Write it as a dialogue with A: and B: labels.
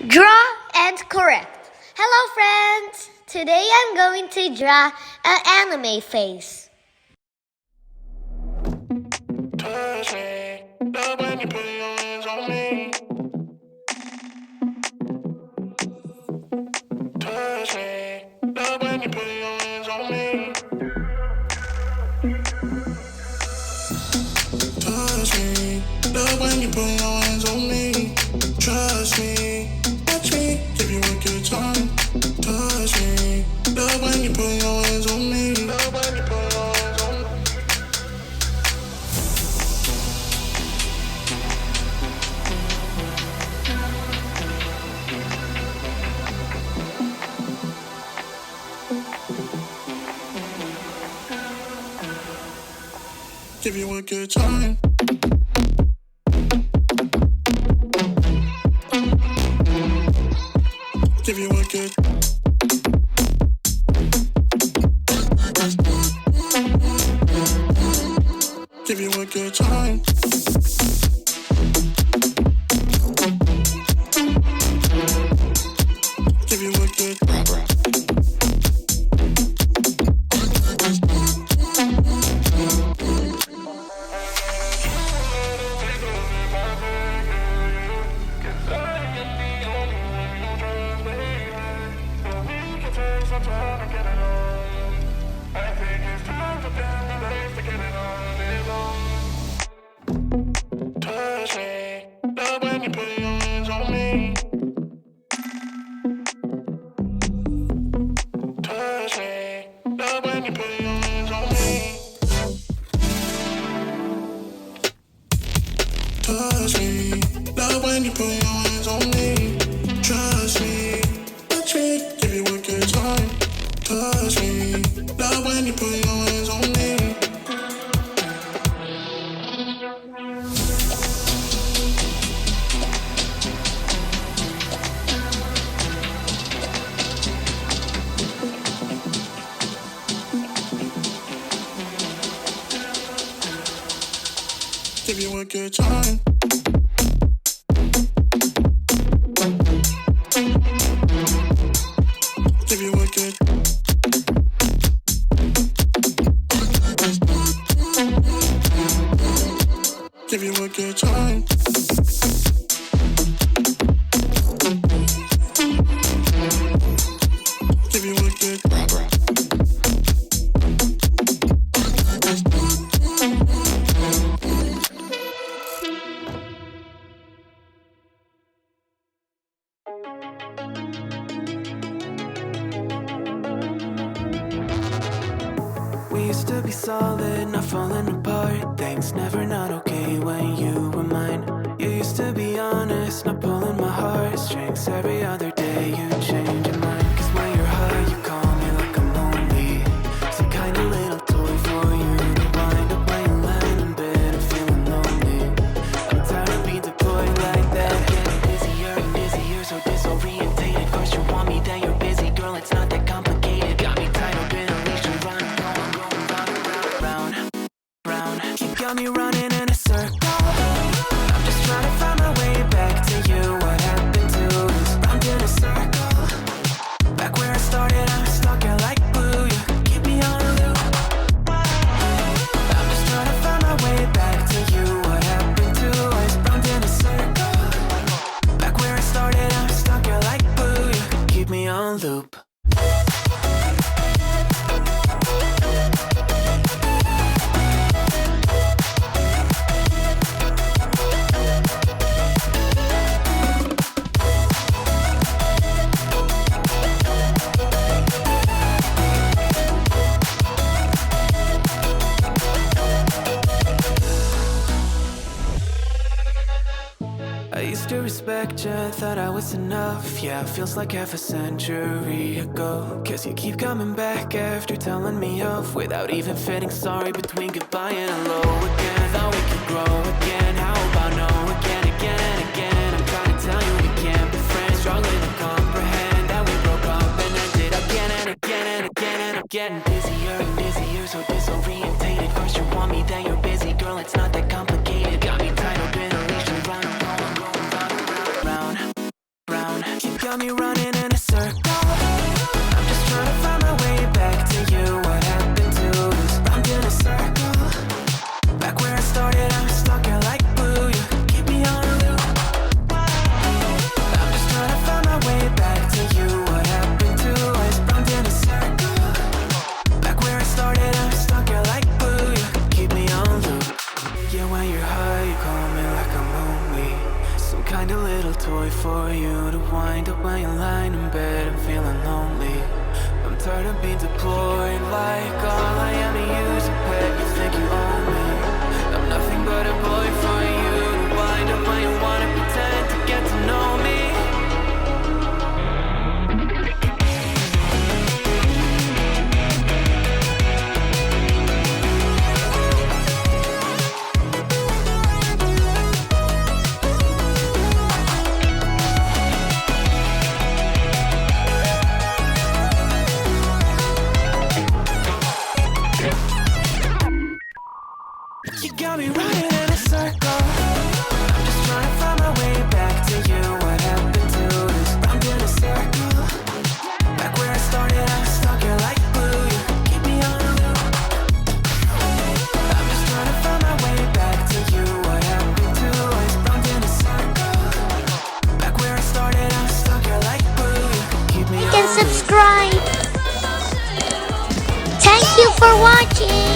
A: Draw and correct. Hello friends! Today I'm going to draw an anime face.
B: Touch me, love when you put your hands on me. Touch me, love when you put your hands on me. Touch me, love when you put your hands on me. Trust me, watch me, give you a good time. Touch me, love when you put your hands on me. Love when you put your hands on me. Give you a good time. Give you a good. Give you a good time. Give you a good. Touch me, love when you put your hands on me. Touch me, love when you put your hands on me. Touch me, love when you put your hands on me. Trust me, touch me, give you a good time. Touch me, love when you put your hands on me. Give you a good time. Give you a good. Give you a good time. Give you a good.
C: We used to be solid, not falling apart. Things never not okay when you were mine. You used to be honest, not pulling my heartstrings. Every other day you change your mind. Cause when you're high, you call me like I'm lonely. Some kind of little toy for you to wind up when you land in bed and feeling lonely. I'm tired of being deployed like that. Getting busier and busier, so disorientated. First you want me, then you're busy. Girl, it's not that complicated. Got me tied up in a leash and run. You got me running in a circle. I'm just trying to find my way back to you. What happened to us? Round in a circle. Back where I started, I'm stuck here like glue. You keep me on a loop. I'm just trying to find my way back to you. What happened to us? Round in a circle. Back where I started, I'm stuck here like glue. You keep me on loop. I used to respect you, thought I was enough. Yeah, feels like half a century ago. Guess you keep coming back after telling me off, without even feeling sorry between goodbye and hello again. Thought we could grow again, how about no again, again and again. I'm trying to tell you we can't be friends, struggling to comprehend that we broke up and ended again and again and again. And I'm getting busier and busier, so disorientated. First you want me, then you're busy. Girl, it's not that complicated. Got me tied up in a leash and round. got me running in a circle. I'm just trying to find my way back to you. What happened to us? Round in a circle. Back where I started, I'm stuck here like glue. You keep me on a loop. I'm just trying to find my way back to you. What happened to us? Round in a circle. Back where I started, I'm stuck here like glue. You keep me on loop. Yeah, when you're high, you call me like a movie. Some kind of little toy for you to wind up when you're lying in bed and feeling lonely. I'm tired of being deployed like all I am to use a pet. You think you own me? I'm nothing but a boy for you to wind up when you wanna pretend to get to know me. You got me running in a circle. I'm just trying to find my way back to you. What happened to us? Round in a circle. Back where I started, I'm stuck here like glue. You keep me on a loop. I'm just trying to find my way back to you. What happened to us? Round in a circle. Back where I started, I'm stuck here like glue. You keep me
A: You
C: on
A: can
C: a loop.
A: subscribe. Thank you for watching.